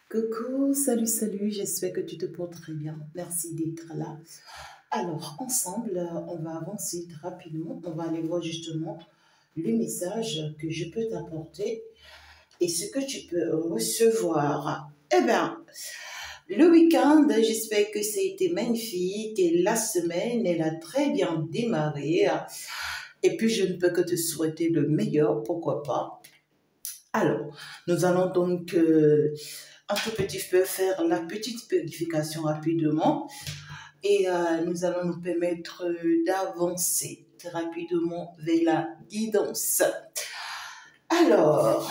Coucou, salut, salut, j'espère que tu te portes très bien. Merci d'être là. Alors, ensemble, on va avancer très rapidement. On va aller voir justement le message que je peux t'apporter et ce que tu peux recevoir. Eh bien, le week-end, j'espère que ça a été magnifique et la semaine, elle a très bien démarré. Et puis, je ne peux que te souhaiter le meilleur, pourquoi pas. Alors, nous allons donc un tout petit peu faire la petite purification rapidement et nous allons nous permettre d'avancer rapidement vers la guidance. Alors,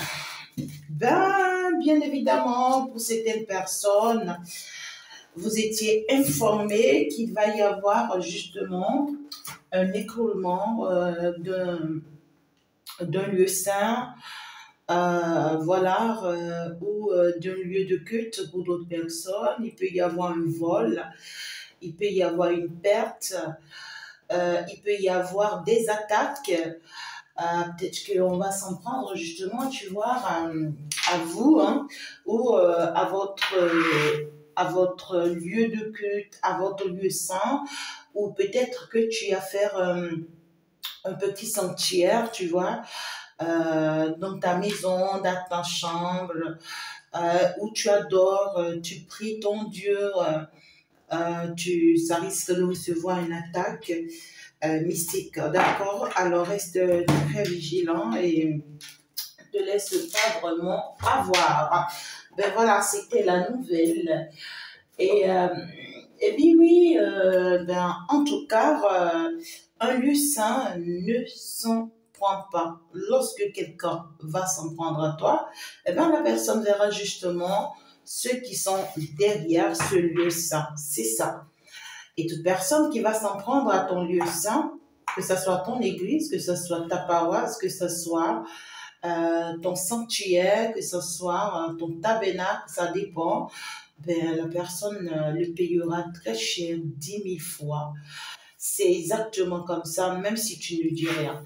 bien évidemment, pour certaines personnes, vous étiez informés qu'il va y avoir justement un écroulement d'un lieu saint, ou d'un lieu de culte pour d'autres personnes. Il peut y avoir un vol, il peut y avoir une perte, il peut y avoir des attaques. Peut-être qu'on va s'en prendre justement, tu vois, à vous, hein, ou à votre lieu de culte, à votre lieu saint, ou peut-être que tu as fait un petit sanctuaire, tu vois, dans ta maison, dans ta chambre, où tu adores, tu pries ton Dieu, ça risque de recevoir une attaque mystique, d'accord? Alors reste très vigilant et ne te laisse pas vraiment avoir. Ben voilà, c'était la nouvelle. Et, euh, et bien oui, en tout cas, un lieu saint ne s'en prend pas. Lorsque quelqu'un va s'en prendre à toi, eh bien la personne verra justement ceux qui sont derrière ce lieu saint. C'est ça. Et toute personne qui va s'en prendre à ton lieu saint, que ce soit ton église, que ce soit ta paroisse, que ce soit ton sanctuaire, que ce soit ton tabernacle, ça dépend, ben, la personne le payera très cher, 10 000 fois. C'est exactement comme ça, même si tu ne dis rien.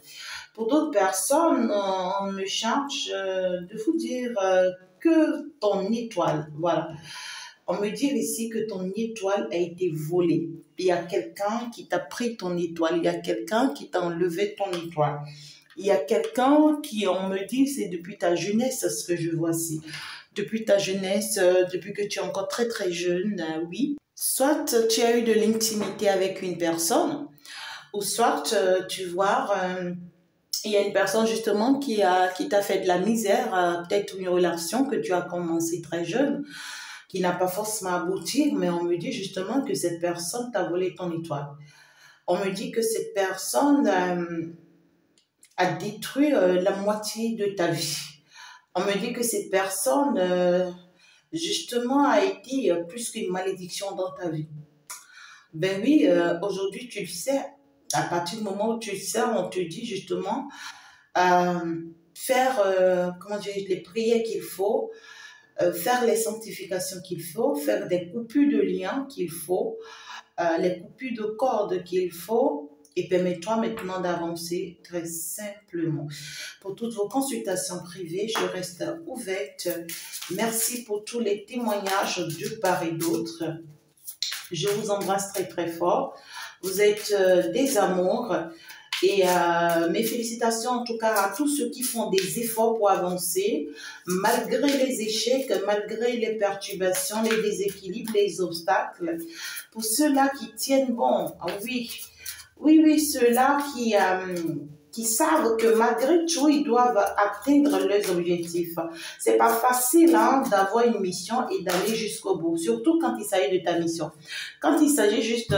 Pour d'autres personnes, on me charge de vous dire que ton étoile, voilà. On me dit ici que ton étoile a été volée. Il y a quelqu'un qui t'a pris ton étoile. Il y a quelqu'un qui t'a enlevé ton étoile. Il y a quelqu'un qui, on me dit, c'est depuis ta jeunesse ce que je vois ici. Depuis ta jeunesse, depuis que tu es encore très très jeune, oui. Soit tu as eu de l'intimité avec une personne, ou soit tu vois, il y a une personne justement qui t'a fait de la misère, peut-être une relation que tu as commencé très jeune, qui n'a pas forcément abouti, mais on me dit justement que cette personne t'a volé ton étoile. On me dit que cette personne a détruit la moitié de ta vie. On me dit que cette personne, justement, a été plus qu'une malédiction dans ta vie. Ben oui, aujourd'hui, tu le sais. À partir du moment où tu le sais, on te dit justement faire comment dire, les prières qu'il faut, faire les sanctifications qu'il faut, faire des coupures de liens qu'il faut, les coupures de cordes qu'il faut, et permets-toi maintenant d'avancer très simplement. Pour toutes vos consultations privées, je reste ouverte. Merci pour tous les témoignages de part et d'autre. Je vous embrasse très très fort. Vous êtes des amours. Et mes félicitations en tout cas à tous ceux qui font des efforts pour avancer, malgré les échecs, malgré les perturbations, les déséquilibres, les obstacles. Pour ceux-là qui tiennent bon, oui, ceux-là qui savent que malgré tout, ils doivent atteindre leurs objectifs. C'est pas facile hein, d'avoir une mission et d'aller jusqu'au bout, surtout quand il s'agit de ta mission. Quand il s'agit juste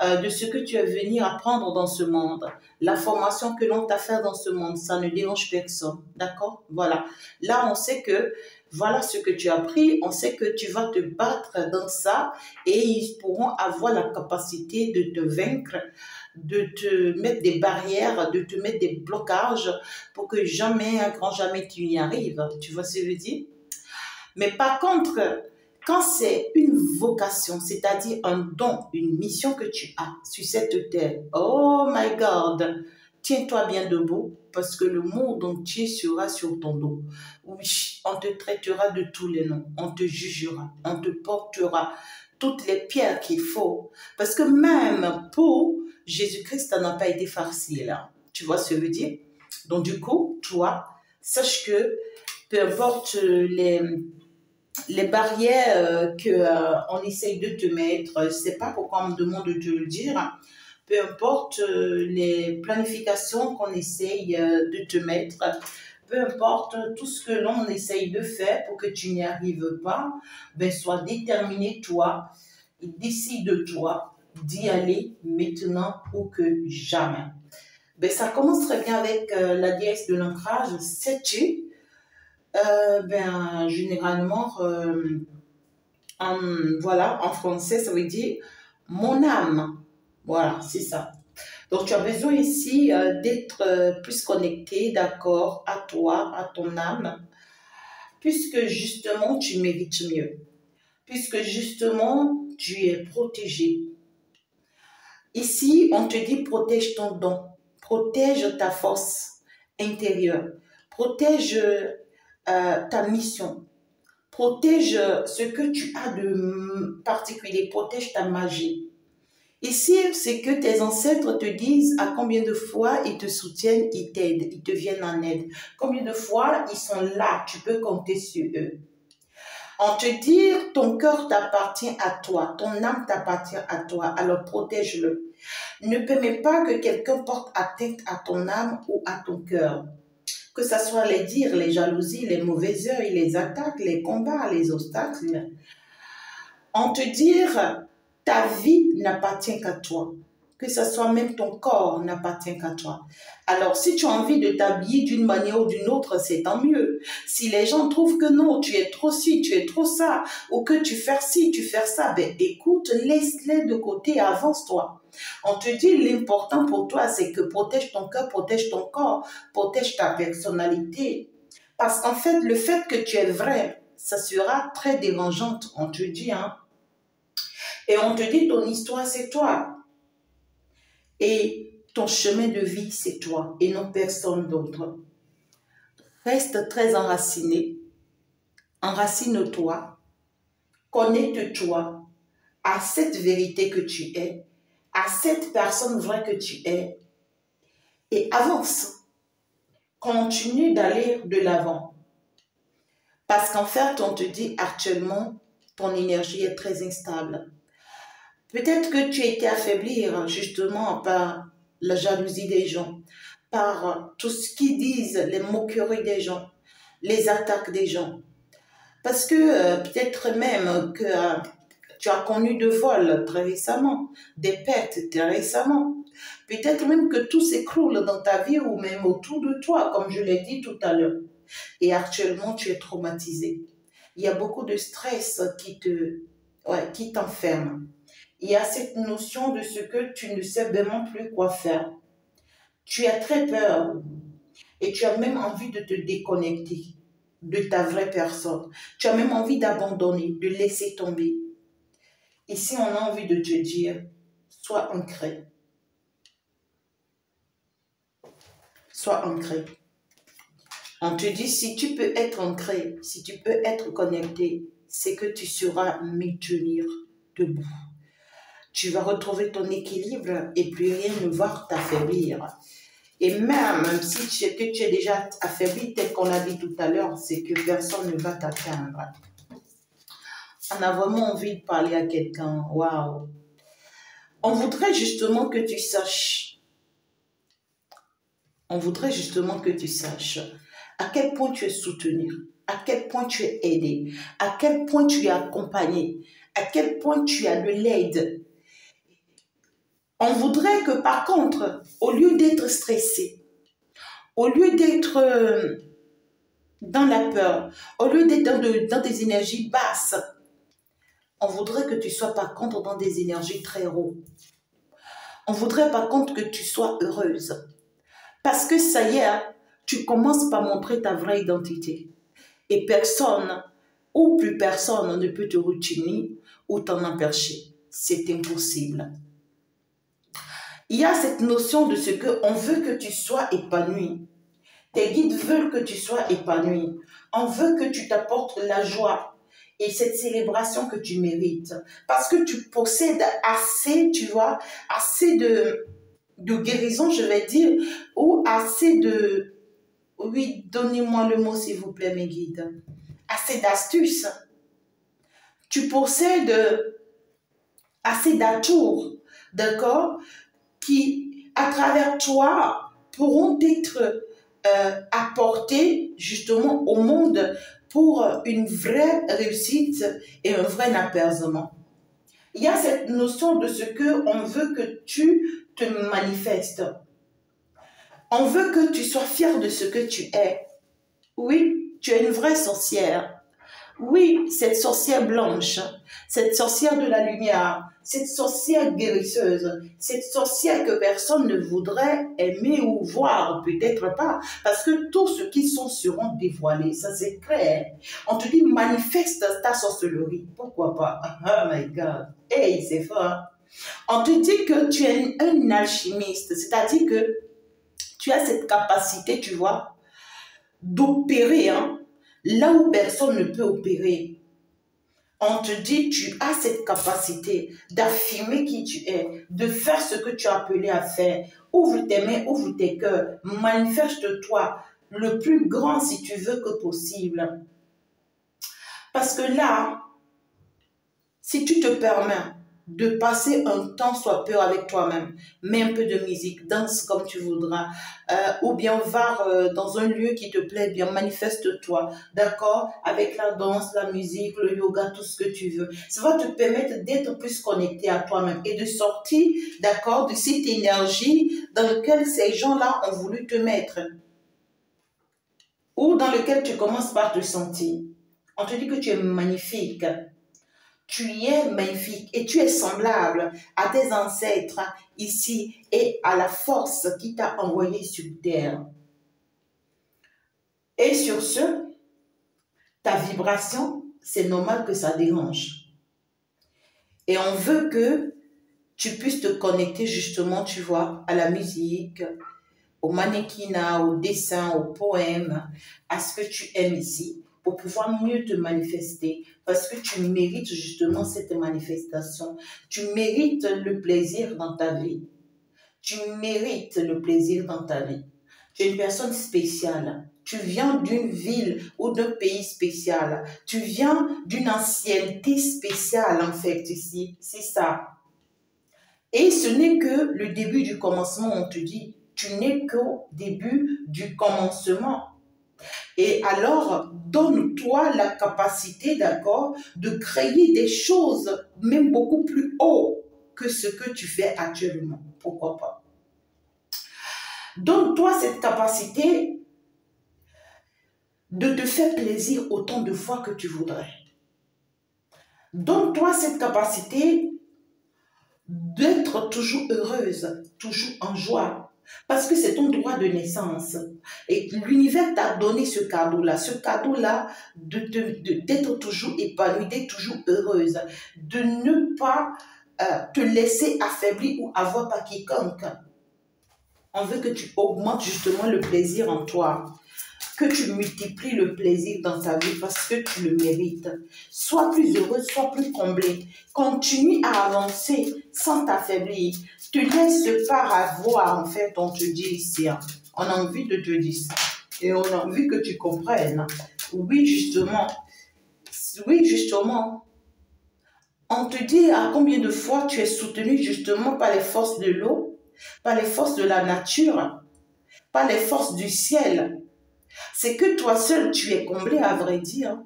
de ce que tu vas venir apprendre dans ce monde, la formation que l'on t'a fait dans ce monde, ça ne dérange personne, d'accord? Voilà. Là, on sait que voilà ce que tu as appris, on sait que tu vas te battre dans ça et ils pourront avoir la capacité de te vaincre, de te mettre des barrières, de te mettre des blocages pour que jamais, un grand jamais, tu y arrives. Tu vois ce que je veux dire? Mais par contre, quand c'est une vocation, c'est-à-dire un don, une mission que tu as sur cette terre, oh my God, tiens-toi bien debout parce que le monde entier sera sur ton dos. Oui, on te traitera de tous les noms, on te jugera, on te portera toutes les pierres qu'il faut. Parce que même pour Jésus-Christ, ça n'a pas été facile. Hein. Tu vois ce que je veux dire? Donc du coup, toi, sache que peu importe les barrières on essaye de te mettre, je ne sais pas pourquoi on me demande de te le dire, peu importe les planifications qu'on essaye de te mettre, peu importe tout ce que l'on essaye de faire pour que tu n'y arrives pas, ben sois déterminé toi et décide-toi d'y aller maintenant ou que jamais. Ben, ça commence très bien avec la déesse de l'ancrage, sais-tu? Généralement, voilà, en français, ça veut dire mon âme. Voilà, c'est ça. Donc, tu as besoin ici d'être plus connecté, d'accord, à toi, à ton âme, puisque justement, tu mérites mieux. Puisque justement, tu es protégé. Ici, on te dit protège ton don, protège ta force intérieure, protège ta mission, protège ce que tu as de particulier, protège ta magie. Ici, c'est que tes ancêtres te disent à combien de fois ils te soutiennent, ils t'aident, ils te viennent en aide. Combien de fois ils sont là, tu peux compter sur eux. On te dit, ton cœur t'appartient à toi, ton âme t'appartient à toi, alors protège-le. Ne permets pas que quelqu'un porte atteinte à ton âme ou à ton cœur. Que ce soit les dires, les jalousies, les mauvais œils, les attaques, les combats, les obstacles. On te dit, ta vie n'appartient qu'à toi. Que ce soit même ton corps n'appartient qu'à toi. Alors, si tu as envie de t'habiller d'une manière ou d'une autre, c'est tant mieux. Si les gens trouvent que non, tu es trop ci, tu es trop ça, ou que tu fais ci, tu fais ça, ben écoute, laisse-les de côté, avance-toi. On te dit, l'important pour toi, c'est que protège ton cœur, protège ton corps, protège ta personnalité. Parce qu'en fait, le fait que tu es vrai, ça sera très dérangeante, on te dit, hein. Et on te dit, ton histoire, c'est toi. Et ton chemin de vie, c'est toi et non personne d'autre. Reste très enraciné. Enracine-toi. Connecte-toi à cette vérité que tu es, à cette personne vraie que tu es. Et avance. Continue d'aller de l'avant. Parce qu'en fait, on te dit actuellement, ton énergie est très instable. Peut-être que tu as été affaibli justement par la jalousie des gens, par tout ce qu'ils disent, les moqueries des gens, les attaques des gens. Parce que peut-être même que tu as connu de vols très récemment, des pertes très récemment. Peut-être même que tout s'écroule dans ta vie ou même autour de toi, comme je l'ai dit tout à l'heure. Et actuellement, tu es traumatisé. Il y a beaucoup de stress qui t'enferme. Il y a cette notion de ce que tu ne sais vraiment plus quoi faire. Tu as très peur et tu as même envie de te déconnecter de ta vraie personne. Tu as même envie d'abandonner, de laisser tomber. Ici, on a envie de te dire, sois ancré. Sois ancré. On te dit, si tu peux être ancré, si tu peux être connecté, c'est que tu sauras mieux tenir debout. Tu vas retrouver ton équilibre et plus rien ne va t'affaiblir. Et même si tu es déjà affaibli, tel qu'on l'a dit tout à l'heure, c'est que personne ne va t'atteindre. On a vraiment envie de parler à quelqu'un. Waouh! On voudrait justement que tu saches. On voudrait justement que tu saches à quel point tu es soutenu, à quel point tu es aidé, à quel point tu es accompagné, à quel point tu as de l'aide. On voudrait que par contre, au lieu d'être stressé, au lieu d'être dans la peur, au lieu d'être dans des énergies basses, on voudrait que tu sois par contre dans des énergies très hautes. On voudrait par contre que tu sois heureuse. Parce que ça y est, tu commences par montrer ta vraie identité. Et personne, ou plus personne, ne peut te retenir ou t'en empêcher. C'est impossible. Il y a cette notion de ce qu'on veut que tu sois épanoui. Tes guides veulent que tu sois épanoui. On veut que tu t'apportes la joie et cette célébration que tu mérites. Parce que tu possèdes assez, tu vois, assez de guérison, je vais dire, ou assez de... Oui, donnez-moi le mot, s'il vous plaît, mes guides. Assez d'astuces. Tu possèdes assez d'atours, d'accord, qui, à travers toi, pourront être apportés justement au monde pour une vraie réussite et un vrai apaisement. Il y a cette notion de ce qu'on veut que tu te manifestes. On veut que tu sois fier de ce que tu es. Oui, tu es une vraie sorcière. Oui, cette sorcière blanche, cette sorcière de la lumière, cette sorcière guérisseuse, cette sorcière que personne ne voudrait aimer ou voir, peut-être pas, parce que tous ceux qui sont seront dévoilés, ça c'est clair. On te dit manifeste ta sorcellerie, pourquoi pas? Oh my God, hey, c'est fort. On te dit que tu es un alchimiste, c'est-à-dire que tu as cette capacité, tu vois, d'opérer, hein, là où personne ne peut opérer. On te dit, tu as cette capacité d'affirmer qui tu es, de faire ce que tu as appelé à faire. Ouvre tes mains, ouvre tes cœurs, manifeste-toi le plus grand si tu veux que possible. Parce que là, si tu te permets de passer un temps soit peu avec toi-même, mets un peu de musique, danse comme tu voudras, ou bien va dans un lieu qui te plaît bien, manifeste-toi, d'accord, avec la danse, la musique, le yoga, tout ce que tu veux. Ça va te permettre d'être plus connecté à toi-même et de sortir, d'accord, de cette énergie dans laquelle ces gens-là ont voulu te mettre ou dans lequel tu commences par te sentir. On te dit que tu es magnifique. Tu es magnifique et tu es semblable à tes ancêtres ici et à la force qui t'a envoyé sur terre. Et sur ce, ta vibration, c'est normal que ça dérange. Et on veut que tu puisses te connecter justement, tu vois, à la musique, au mannequinat, au dessin, au poème, à ce que tu aimes ici, pour pouvoir mieux te manifester, parce que tu mérites justement cette manifestation. Tu mérites le plaisir dans ta vie. Tu mérites le plaisir dans ta vie. Tu es une personne spéciale. Tu viens d'une ville ou d'un pays spécial. Tu viens d'une ancienneté spéciale, en fait, ici. C'est ça. Et ce n'est que le début du commencement, on te dit. Tu n'es qu'au début du commencement. Et alors, donne-toi la capacité, d'accord, de créer des choses même beaucoup plus haut que ce que tu fais actuellement. Pourquoi pas? Donne-toi cette capacité de te faire plaisir autant de fois que tu voudrais. Donne-toi cette capacité d'être toujours heureuse, toujours en joie. Parce que c'est ton droit de naissance. Et l'univers t'a donné ce cadeau-là d'être toujours épanouie, d'être toujours heureuse, de ne pas te laisser affaiblir ou avoir par quiconque. On veut que tu augmentes justement le plaisir en toi, que tu multiplies le plaisir dans ta vie parce que tu le mérites. Sois plus heureux, sois plus comblé. Continue à avancer sans t'affaiblir. Te laisse pas avoir, en fait, on te dit ici. On a envie de te dire ça. Et on a envie que tu comprennes. Oui, justement. Oui, justement. On te dit à combien de fois tu es soutenu justement par les forces de l'eau, par les forces de la nature, par les forces du ciel. C'est que toi seul, tu es comblé, à vrai dire.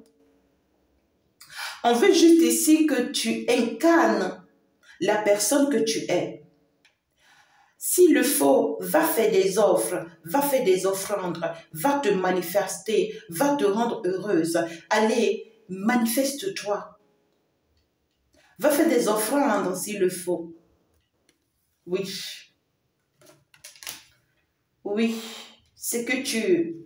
On veut juste ici que tu incarnes la personne que tu es. S'il le faut, va faire des offres, va faire des offrandes, va te manifester, va te rendre heureuse. Allez, manifeste-toi. Va faire des offrandes s'il le faut. Oui. Oui, c'est que tu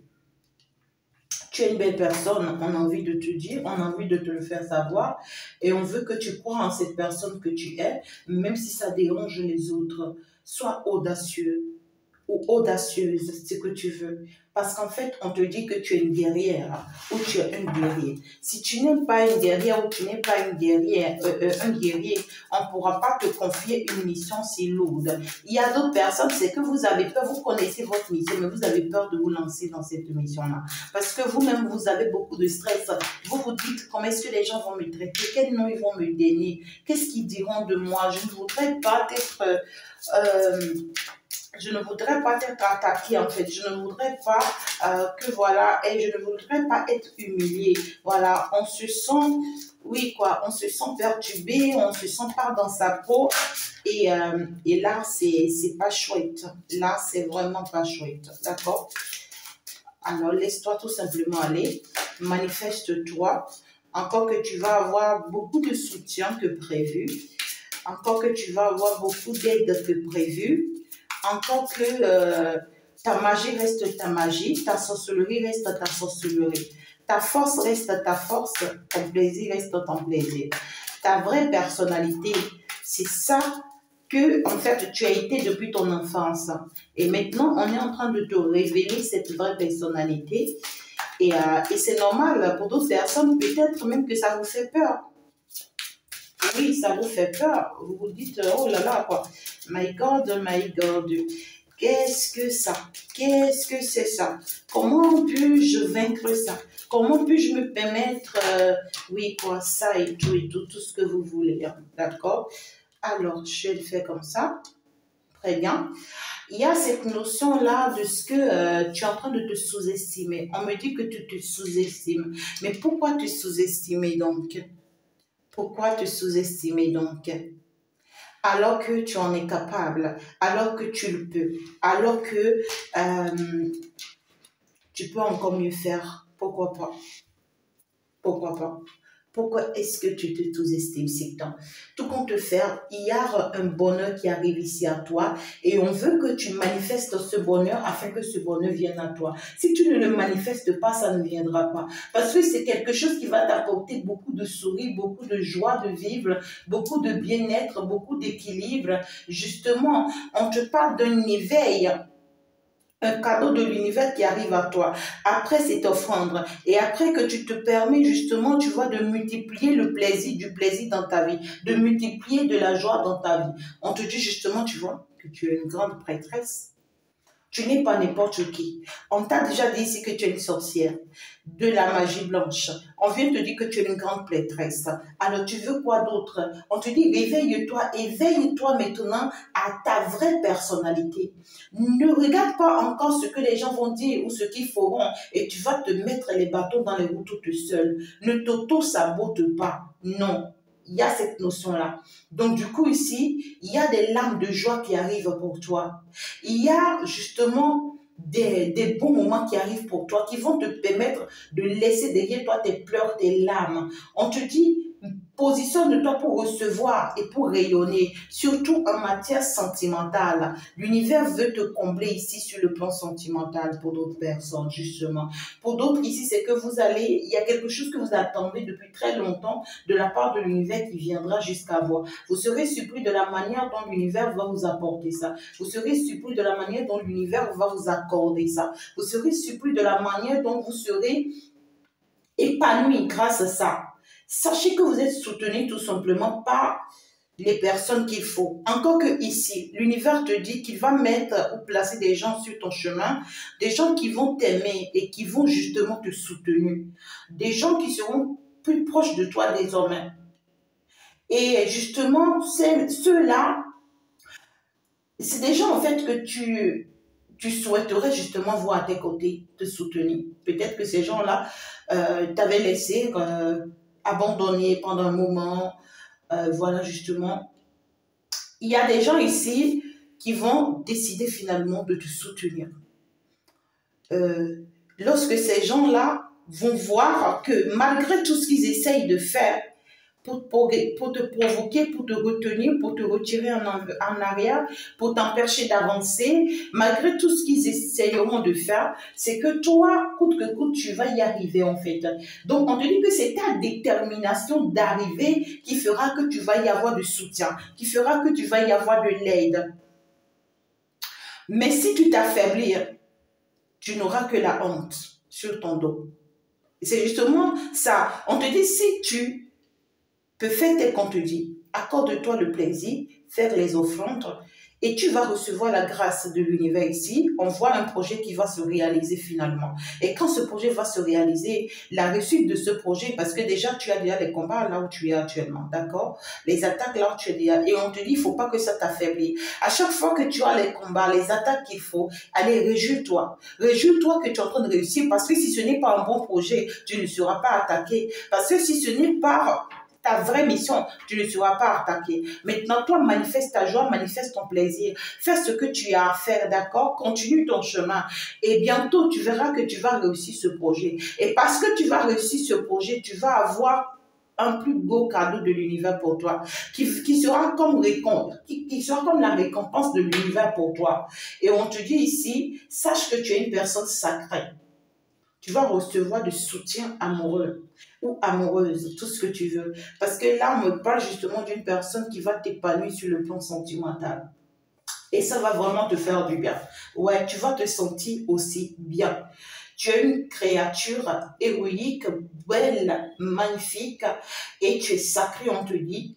es une belle personne, on a envie de te dire, on a envie de te le faire savoir et on veut que tu crois en cette personne que tu es, même si ça dérange les autres. sois audacieux ou audacieuse, ce que tu veux. Parce qu'en fait, on te dit que tu es une guerrière ou tu es un guerrier. Si tu n'es pas une guerrière ou tu n'es pas une guerrière, un guerrier, on ne pourra pas te confier une mission si lourde. Il y a d'autres personnes, c'est que vous avez peur, vous connaissez votre mission, mais vous avez peur de vous lancer dans cette mission-là. Parce que vous-même, vous avez beaucoup de stress. Vous vous dites, comment est-ce que les gens vont me traiter? Quel nom ils vont me donner? Qu'est-ce qu'ils diront de moi? Je ne voudrais pas être... je ne voudrais pas être attaquée en fait, je ne voudrais pas que voilà, et je ne voudrais pas être humiliée. Voilà, on se sent, oui quoi, on se sent perturbé, on se sent pas dans sa peau et là c'est pas chouette, là c'est vraiment pas chouette, d'accord? Alors laisse-toi tout simplement aller, manifeste-toi, encore que tu vas avoir beaucoup de soutien que prévu, encore que tu vas avoir beaucoup d'aide que prévu, encore que ta magie reste ta magie, ta sorcellerie reste ta sorcellerie, ta force reste ta force, ton plaisir reste ton plaisir. Ta vraie personnalité, c'est ça que, en fait, tu as été depuis ton enfance. Et maintenant, on est en train de te révéler cette vraie personnalité. Et c'est normal pour d'autres personnes, peut-être même que ça vous fait peur. Oui, ça vous fait peur. Vous vous dites, oh là là, quoi. My God, qu'est-ce que ça? Qu'est-ce que c'est ça? Comment puis-je vaincre ça? Comment puis-je me permettre, oui, quoi, ça et tout ce que vous voulez, hein, d'accord? Alors, je vais le faire comme ça. Très bien. Il y a cette notion-là de ce que tu es en train de te sous-estimer. On me dit que tu te sous-estimes. Mais pourquoi te sous-estimer donc? Pourquoi te sous-estimer donc? Alors que tu en es capable, alors que tu le peux, alors que tu peux encore mieux faire. Pourquoi pas? Pourquoi pas? Pourquoi est-ce que tu te sous-estimes si tant? Tout compte faire, il y a un bonheur qui arrive ici à toi et on veut que tu manifestes ce bonheur afin que ce bonheur vienne à toi. Si tu ne le manifestes pas, ça ne viendra pas. Parce que c'est quelque chose qui va t'apporter beaucoup de sourire, beaucoup de joie de vivre, beaucoup de bien-être, beaucoup d'équilibre. Justement, on te parle d'un éveil, un cadeau de l'univers qui arrive à toi. Après cette offrande et après que tu te permets justement, tu vois, de multiplier le plaisir, du plaisir dans ta vie, de multiplier de la joie dans ta vie. On te dit justement, tu vois, que tu es une grande prêtresse. Tu n'es pas n'importe qui. On t'a déjà dit ici que tu es une sorcière, de la magie blanche. On vient te dire que tu es une grande prêtresse. Alors tu veux quoi d'autre? On te dit éveille-toi, éveille-toi maintenant à ta vraie personnalité. Ne regarde pas encore ce que les gens vont dire ou ce qu'ils feront et tu vas te mettre les bâtons dans les roues toute seule. Ne t'auto-sabote pas. Non. Il y a cette notion-là. Donc, du coup, ici, il y a des larmes de joie qui arrivent pour toi. Il y a justement des bons moments qui arrivent pour toi, qui vont te permettre de laisser derrière toi tes pleurs, tes larmes. On te dit, positionne-toi pour recevoir et pour rayonner, surtout en matière sentimentale. L'univers veut te combler ici sur le plan sentimental pour d'autres personnes, justement. Pour d'autres, ici, c'est que vous allez, il y a quelque chose que vous attendez depuis très longtemps de la part de l'univers qui viendra jusqu'à vous. Vous serez surpris de la manière dont l'univers va vous apporter ça. Vous serez surpris de la manière dont l'univers va vous accorder ça. Vous serez surpris de la manière dont vous serez épanoui grâce à ça. Sachez que vous êtes soutenu tout simplement par les personnes qu'il faut. Encore que ici, l'univers te dit qu'il va mettre ou placer des gens sur ton chemin, des gens qui vont t'aimer et qui vont justement te soutenir. Des gens qui seront plus proches de toi désormais. Et justement, ceux-là, c'est des gens en fait que tu souhaiterais justement voir à tes côtés, te soutenir. Peut-être que ces gens-là t'avaient laissé abandonné pendant un moment. Voilà, justement. Il y a des gens ici qui vont décider finalement de te soutenir. Lorsque ces gens-là vont voir que malgré tout ce qu'ils essayent de faire, pour te provoquer, pour te retenir, pour te retirer en arrière, pour t'empêcher d'avancer, malgré tout ce qu'ils essayeront de faire, c'est que toi, coûte que coûte, tu vas y arriver en fait. Donc, on te dit que c'est ta détermination d'arriver qui fera que tu vas y avoir du soutien, qui fera que tu vas y avoir de l'aide. Mais si tu t'affaiblis, tu n'auras que la honte sur ton dos. C'est justement ça. On te dit, si tu peux faire tel qu'on te dit, accorde-toi le plaisir, faire les offrandes, et tu vas recevoir la grâce de l'univers ici. On voit un projet qui va se réaliser finalement. Et quand ce projet va se réaliser, la réussite de ce projet, parce que déjà tu as déjà les combats là où tu es actuellement, d'accord? Les attaques là où tu es déjà, et on te dit, il ne faut pas que ça t'affaiblit. À chaque fois que tu as les combats, les attaques qu'il faut, allez, réjouis-toi. Réjouis-toi que tu es en train de réussir, parce que si ce n'est pas un bon projet, tu ne seras pas attaqué. Parce que si ce n'est pas ta vraie mission, tu ne seras pas attaqué. Maintenant, toi, manifeste ta joie, manifeste ton plaisir. Fais ce que tu as à faire, d'accord? Continue ton chemin. Et bientôt, tu verras que tu vas réussir ce projet. Et parce que tu vas réussir ce projet, tu vas avoir un plus beau cadeau de l'univers pour toi, qui sera comme qui sera comme la récompense de l'univers pour toi. Et on te dit ici, sache que tu es une personne sacrée. Tu vas recevoir du soutien amoureux ou amoureuse, tout ce que tu veux. Parce que là, on me parle justement d'une personne qui va t'épanouir sur le plan sentimental. Et ça va vraiment te faire du bien. Ouais, tu vas te sentir aussi bien. Tu es une créature héroïque, belle, magnifique, et tu es sacré, on te dit.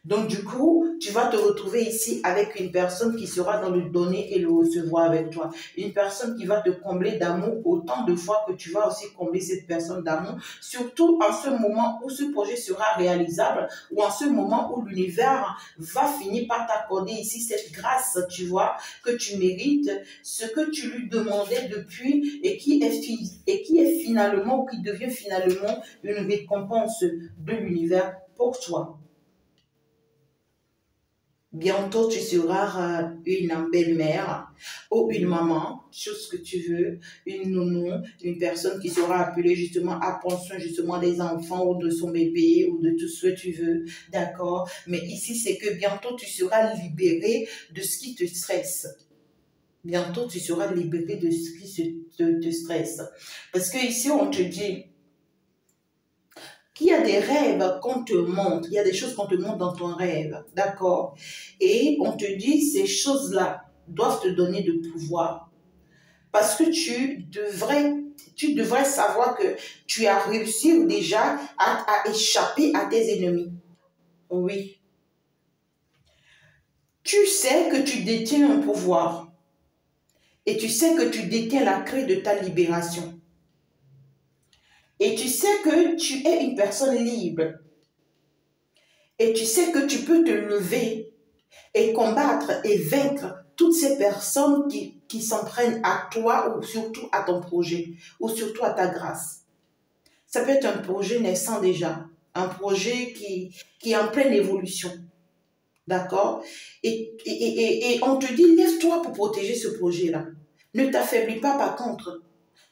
Donc, du coup, tu vas te retrouver ici avec une personne qui sera dans le donner et le recevoir avec toi. Une personne qui va te combler d'amour autant de fois que tu vas aussi combler cette personne d'amour. Surtout en ce moment où ce projet sera réalisable ou en ce moment où l'univers va finir par t'accorder ici cette grâce, tu vois, que tu mérites, ce que tu lui demandais depuis et qui est finalement ou qui devient finalement une récompense de l'univers pour toi. Bientôt, tu seras une belle-mère ou une maman, chose que tu veux, une nounou, une personne qui sera appelée justement à prendre soin justement des enfants ou de son bébé ou de tout ce que tu veux, d'accord? Mais ici, c'est que bientôt, tu seras libéré de ce qui te stresse. Bientôt, tu seras libéré de ce qui te stresse. Parce que ici, on te dit qu'il y a des rêves qu'on te montre, il y a des choses qu'on te montre dans ton rêve, d'accord? Et on te dit, ces choses-là doivent te donner de pouvoir. Parce que tu devrais savoir que tu as réussi déjà à échapper à tes ennemis. Oui. Tu sais que tu détiens un pouvoir. Et tu sais que tu détiens la clé de ta libération. Et tu sais que tu es une personne libre. Et tu sais que tu peux te lever et combattre et vaincre toutes ces personnes qui s'en prennent à toi ou surtout à ton projet ou surtout à ta grâce. Ça peut être un projet naissant déjà, un projet qui est en pleine évolution. D'accord? Et on te dit, lève-toi pour protéger ce projet-là. Ne t'affaiblis pas par contre.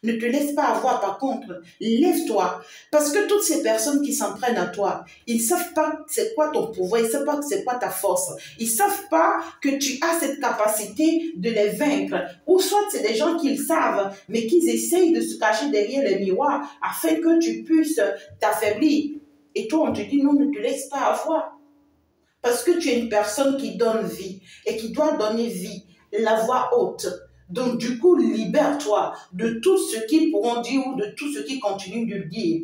Ne te laisse pas avoir par contre. Lève-toi. Parce que toutes ces personnes qui s'en prennent à toi, ils ne savent pas c'est quoi ton pouvoir, ils ne savent pas c'est quoi ta force. Ils ne savent pas que tu as cette capacité de les vaincre. Ou soit c'est des gens qui le savent, mais qui essayent de se cacher derrière les miroirs afin que tu puisses t'affaiblir. Et toi, on te dit non, ne te laisse pas avoir. Parce que tu es une personne qui donne vie et qui doit donner vie, la voix haute. Donc, du coup, libère-toi de tout ce qu'ils pourront dire ou de tout ce qui continue de le dire.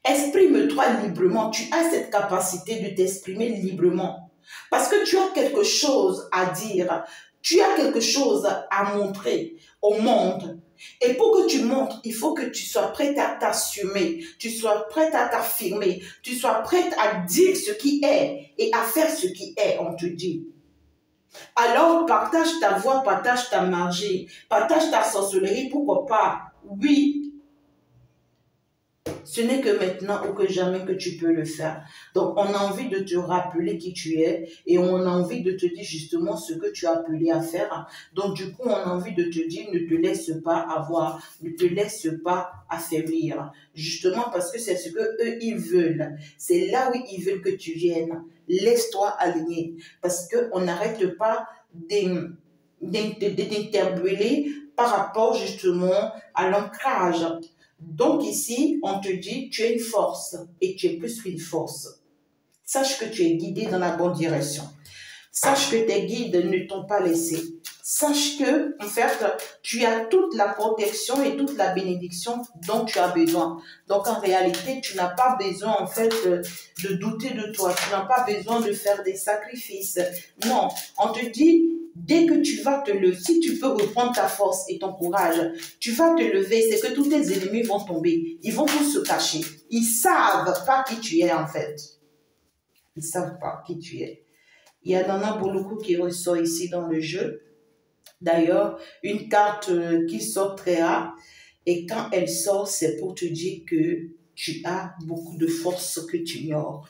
Exprime-toi librement. Tu as cette capacité de t'exprimer librement. Parce que tu as quelque chose à dire. Tu as quelque chose à montrer au monde. Et pour que tu montres, il faut que tu sois prête à t'assumer. Tu sois prête à t'affirmer. Tu sois prête à dire ce qui est et à faire ce qui est, on te dit. Alors, partage ta voix, partage ta magie, partage ta sorcellerie, pourquoi pas? Oui, ce n'est que maintenant ou que jamais que tu peux le faire. Donc, on a envie de te rappeler qui tu es et on a envie de te dire justement ce que tu as appelé à faire. Donc, du coup, on a envie de te dire, ne te laisse pas avoir, ne te laisse pas affaiblir. Justement parce que c'est ce que eux ils veulent. C'est là où ils veulent que tu viennes. Laisse-toi aligner parce qu'on n'arrête pas d'interpeller par rapport justement à l'ancrage. Donc ici, on te dit, tu es une force et tu es plus qu'une force. Sache que tu es guidé dans la bonne direction. Sache que tes guides ne t'ont pas laissé. sache que, en fait, tu as toute la protection et toute la bénédiction dont tu as besoin. Donc, en réalité, tu n'as pas besoin, en fait, de douter de toi. Tu n'as pas besoin de faire des sacrifices. Non, on te dit, dès que tu vas te lever, si tu peux reprendre ta force et ton courage, tu vas te lever, c'est que tous tes ennemis vont tomber. Ils vont tous se cacher. Ils savent pas qui tu es, en fait. Ils savent pas qui tu es. Il y en a beaucoup qui ressort ici dans le jeu. D'ailleurs, une carte qui sort très rare, et quand elle sort, c'est pour te dire que tu as beaucoup de force que tu ignores.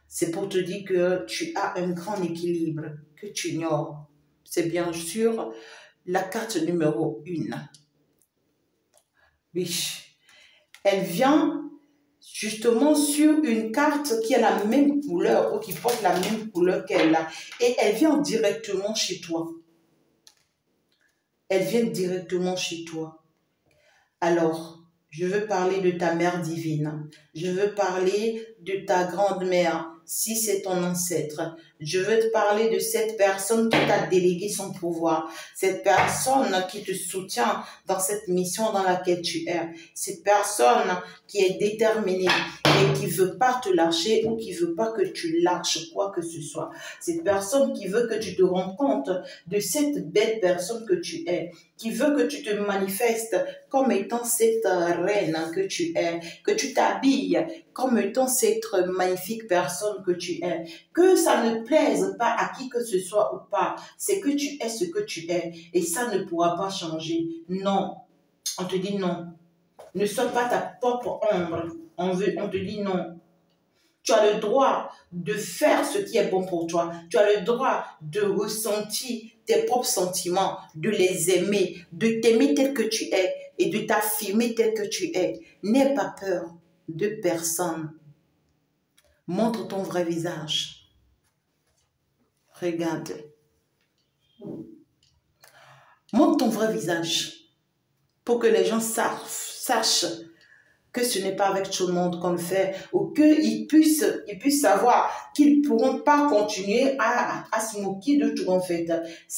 C'est pour te dire que tu as un grand équilibre que tu ignores. C'est bien sûr la carte numéro 1. Oui, elle vient justement sur une carte qui a la même couleur ou qui porte la même couleur qu'elle a. Et elle vient directement chez toi. Elle vient directement chez toi. Alors, je veux parler de ta mère divine. Je veux parler de ta grande-mère, si c'est ton ancêtre. Je veux te parler de cette personne qui t'a délégué son pouvoir. Cette personne qui te soutient dans cette mission dans laquelle tu es. Cette personne qui est déterminée et qui ne veut pas te lâcher ou qui ne veut pas que tu lâches quoi que ce soit. Cette personne qui veut que tu te rendes compte de cette belle personne que tu es, qui veut que tu te manifestes comme étant cette reine que tu es, que tu t'habilles comme étant cette magnifique personne que tu es, que ça ne plaise pas à qui que ce soit ou pas, c'est que tu es ce que tu es et ça ne pourra pas changer. Non, on te dit non. Ne sois pas ta propre ombre. On te dit non. Tu as le droit de faire ce qui est bon pour toi. Tu as le droit de ressentir tes propres sentiments, de les aimer, de t'aimer tel que tu es et de t'affirmer tel que tu es. N'aie pas peur de personne. Montre ton vrai visage. Regarde. Montre ton vrai visage pour que les gens sachent que ce n'est pas avec tout le monde qu'on le fait, ou qu'ils puissent savoir qu'ils ne pourront pas continuer à se moquer de tout, en fait.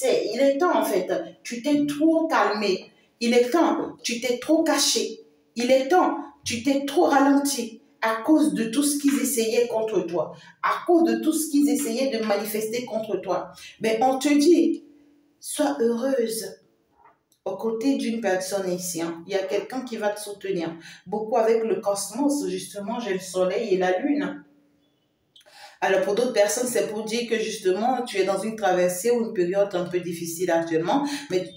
Il est temps, en fait, tu t'es trop calmé. Il est temps, tu t'es trop caché. Il est temps, tu t'es trop ralenti à cause de tout ce qu'ils essayaient contre toi, à cause de tout ce qu'ils essayaient de manifester contre toi. Mais on te dit, sois heureuse. Aux côtés d'une personne ici, hein. Il y a quelqu'un qui va te soutenir. Beaucoup avec le cosmos, justement, j'ai le soleil et la lune. Alors, pour d'autres personnes, c'est pour dire que justement, tu es dans une traversée ou une période un peu difficile actuellement, mais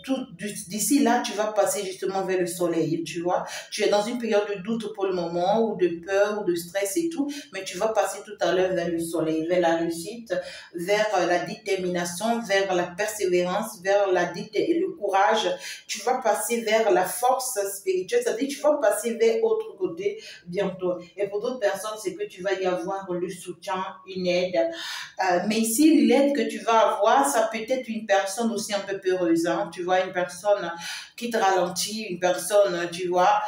d'ici là, tu vas passer justement vers le soleil, tu vois. Tu es dans une période de doute pour le moment, ou de peur, ou de stress et tout, mais tu vas passer tout à l'heure vers le soleil, vers la réussite, vers la détermination, vers la persévérance, vers le courage. Tu vas passer vers la force spirituelle, c'est-à-dire tu vas passer vers autre côté bientôt. Et pour d'autres personnes, c'est que tu vas y avoir le soutien, une aide. Mais ici, l'aide que tu vas avoir, ça peut être une personne aussi un peu peureuse. Hein. Tu vois, une personne qui te ralentit, une personne, tu vois,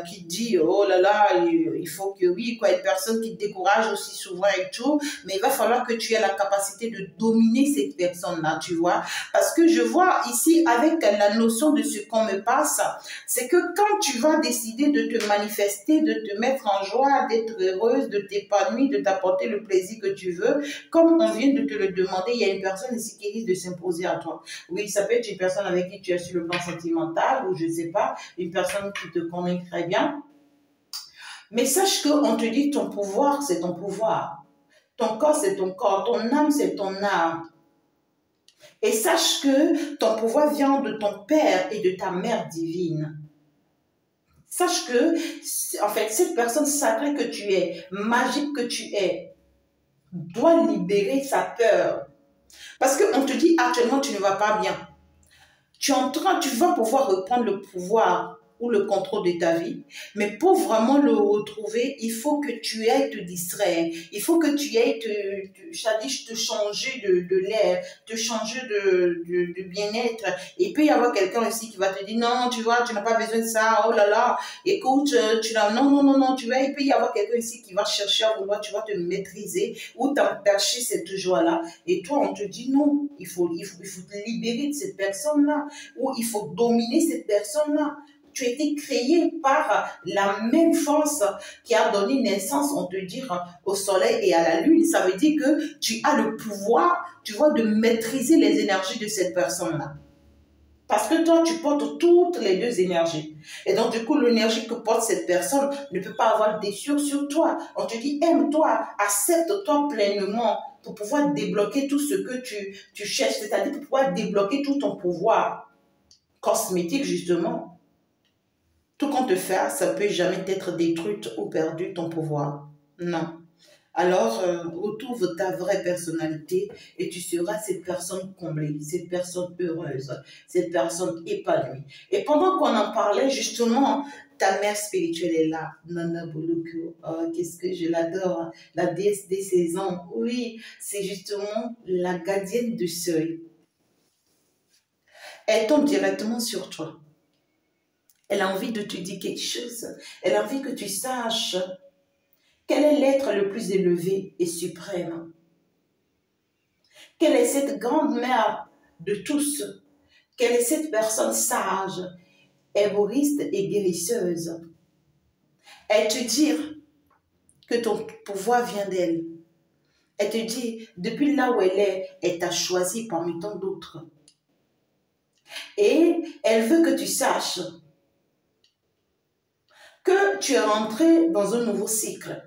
qui te dit, oh là là, il faut que oui, quoi, une personne qui te décourage aussi souvent et tout. Mais il va falloir que tu aies la capacité de dominer cette personne-là, tu vois. Parce que je vois ici, avec la notion de ce qu'on me passe, c'est que quand tu vas décider de te manifester, de te mettre en joie, d'être heureuse, de t'épanouir, de t'apporter le plaisir que tu veux, comme on vient de te le demander, il y a une personne ici qui risque de s'imposer à toi. Oui, ça peut être une personne avec qui tu es sur le plan sentimental ou je ne sais pas, une personne qui te connaît très bien. Mais sache qu'on te dit ton pouvoir, c'est ton pouvoir. Ton corps, c'est ton corps. Ton âme, c'est ton âme. Et sache que ton pouvoir vient de ton père et de ta mère divine. Sache que, en fait, cette personne sacrée que tu es, magique que tu es, doit libérer sa peur. Parce qu'on te dit actuellement, tu ne vas pas bien. Tu vas pouvoir reprendre le pouvoir. ou le contrôle de ta vie. Mais pour vraiment le retrouver, il faut que tu ailles te distraire. Il faut que tu ailles te changer de l'air, te changer de bien-être. Et puis, il y avoir quelqu'un ici qui va te dire, non, tu vois, tu n'as pas besoin de ça, oh là là, écoute, non, tu vois, il peut y avoir quelqu'un ici qui va chercher à vouloir, tu vas te maîtriser ou t'empêcher cette joie-là. Et toi, on te dit, non, il faut te libérer de cette personne-là, ou il faut dominer cette personne-là. Tu as été créé par la même force qui a donné naissance, on te dit, au soleil et à la lune. Ça veut dire que tu as le pouvoir, tu vois, de maîtriser les énergies de cette personne-là. Parce que toi, tu portes toutes les deux énergies. Et donc, du coup, l'énergie que porte cette personne ne peut pas avoir d'essure sur toi. On te dit, aime-toi, accepte-toi pleinement pour pouvoir débloquer tout ce que tu cherches, c'est-à-dire pour pouvoir débloquer tout ton pouvoir cosmétique, justement. Tout qu'on te fait, ça ne peut jamais être détruit ou perdu, ton pouvoir. Non. Alors, retrouve ta vraie personnalité et tu seras cette personne comblée, cette personne heureuse, cette personne épanouie. Et pendant qu'on en parlait, justement, ta mère spirituelle est là, Nana Boloku. Oh, qu'est-ce que je l'adore, la déesse des saisons. Oui, c'est justement la gardienne du seuil. Elle tombe directement sur toi. Elle a envie de te dire quelque chose. Elle a envie que tu saches quel est l'être le plus élevé et suprême. Quelle est cette grande mère de tous? Quelle est cette personne sage, égoïste et guérisseuse? Elle te dit que ton pouvoir vient d'elle. Elle te dit, depuis là où elle t'a choisi parmi tant d'autres. Et elle veut que tu saches que tu es rentré dans un nouveau cycle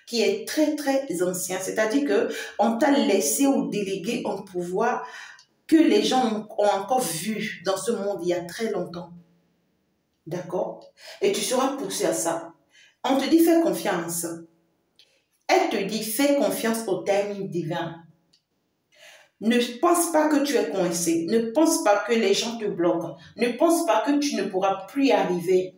qui est très, très ancien. C'est-à-dire qu'on t'a laissé ou délégué un pouvoir que les gens ont encore vu dans ce monde il y a très longtemps. D'accord? Et tu seras poussé à ça. On te dit, fais confiance. Elle te dit, fais confiance au timing divin. Ne pense pas que tu es coincé. Ne pense pas que les gens te bloquent. Ne pense pas que tu ne pourras plus y arriver.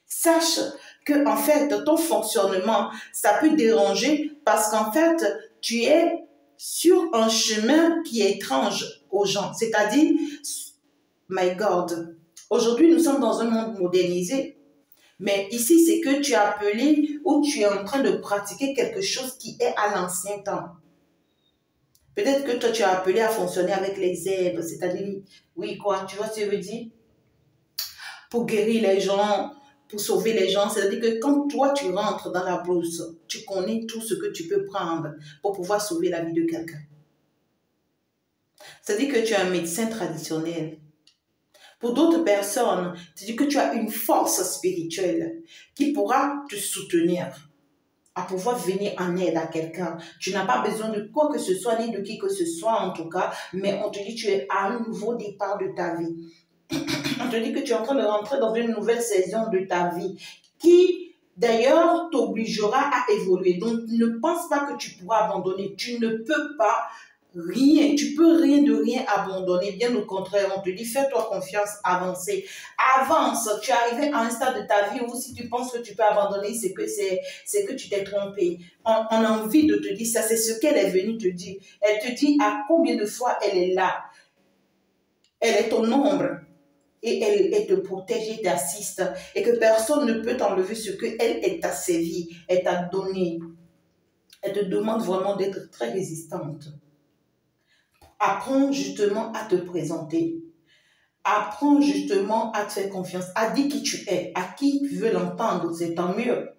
Sache que, en fait, ton fonctionnement, ça peut déranger parce qu'en fait, tu es sur un chemin qui est étrange aux gens. C'est-à-dire, my God, aujourd'hui, nous sommes dans un monde modernisé. Mais ici, c'est que tu es appelé ou tu es en train de pratiquer quelque chose qui est à l'ancien temps. Peut-être que toi, tu es appelé à fonctionner avec les herbes, c'est-à-dire, oui, quoi, tu vois ce que je veux dire? Pour guérir les gens, pour sauver les gens. C'est-à-dire que quand toi, tu rentres dans la brousse, tu connais tout ce que tu peux prendre pour pouvoir sauver la vie de quelqu'un. C'est-à-dire que tu es un médecin traditionnel. Pour d'autres personnes, c'est-à-dire que tu as une force spirituelle qui pourra te soutenir à pouvoir venir en aide à quelqu'un. Tu n'as pas besoin de quoi que ce soit, ni de qui que ce soit en tout cas, mais on te dit que tu es à un nouveau départ de ta vie. On te dit que tu es en train de rentrer dans une nouvelle saison de ta vie qui, d'ailleurs, t'obligera à évoluer. Donc, ne pense pas que tu pourras abandonner. Tu ne peux pas rien. Tu peux rien de rien abandonner. Bien au contraire, on te dit, fais-toi confiance, avancez. Avance. Tu es arrivé à un stade de ta vie où si tu penses que tu peux abandonner, c'est que tu t'es trompé. On a envie de te dire ça. C'est ce qu'elle est venue te dire. Elle te dit à combien de fois elle est là. Elle est ton ombre. Et elle te protège et t'assiste. Et que personne ne peut t'enlever ce qu'elle t'a servi, elle t'a donné. Elle te demande vraiment d'être très résistante. Apprends justement à te présenter. Apprends justement à te faire confiance. À dire qui tu es. À qui veut l'entendre, c'est tant mieux.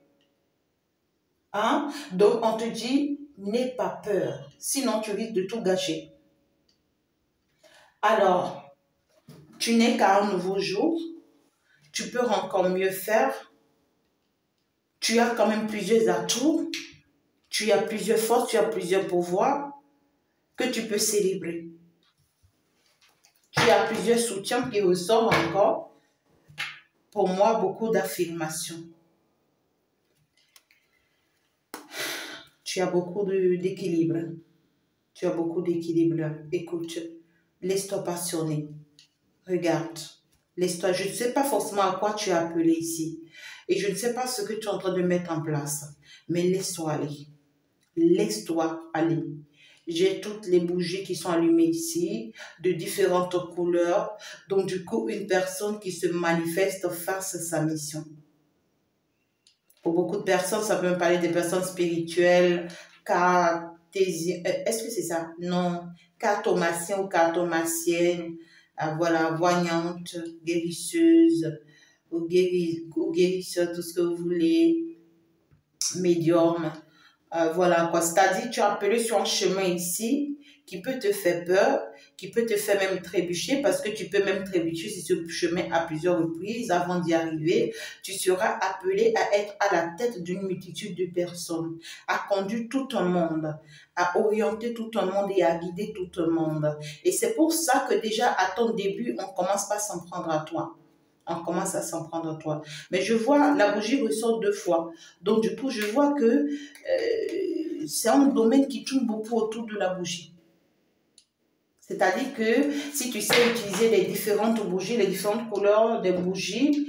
Hein? Donc on te dit, n'aie pas peur. Sinon tu risques de tout gâcher. Alors, tu n'es qu'à un nouveau jour. Tu peux encore mieux faire. Tu as quand même plusieurs atouts. Tu as plusieurs forces, tu as plusieurs pouvoirs que tu peux célébrer. Tu as plusieurs soutiens qui ressortent encore. Pour moi, beaucoup d'affirmations. Tu as beaucoup d'équilibre. Tu as beaucoup d'équilibre. Écoute, laisse-toi passionner. Regarde. Laisse-toi, je ne sais pas forcément à quoi tu es appelé ici. Et je ne sais pas ce que tu es en train de mettre en place. Mais laisse-toi aller. Laisse-toi aller. J'ai toutes les bougies qui sont allumées ici, de différentes couleurs. Donc, du coup, une personne qui se manifeste face à sa mission. Pour beaucoup de personnes, ça peut me parler des personnes spirituelles, cartésiennes. Est-ce que c'est ça? Non. Cartomanciens ou cartomanciennes. Voilà, voyantes, guérisseuses, ou guérisseurs, tout ce que vous voulez. Médium. Voilà quoi, c'est-à-dire tu es appelé sur un chemin ici qui peut te faire peur, qui peut te faire même trébucher parce que tu peux même trébucher sur ce chemin à plusieurs reprises avant d'y arriver. Tu seras appelé à être à la tête d'une multitude de personnes, à conduire tout un monde, à orienter tout un monde et à guider tout un monde. Et c'est pour ça que déjà à ton début, on commence pas à s'en prendre à toi. On commence à s'en prendre à toi. Mais je vois, la bougie ressort 2 fois. Donc, du coup, je vois que c'est un domaine qui tourne beaucoup autour de la bougie. C'est-à-dire que si tu sais utiliser les différentes bougies, les différentes couleurs des bougies,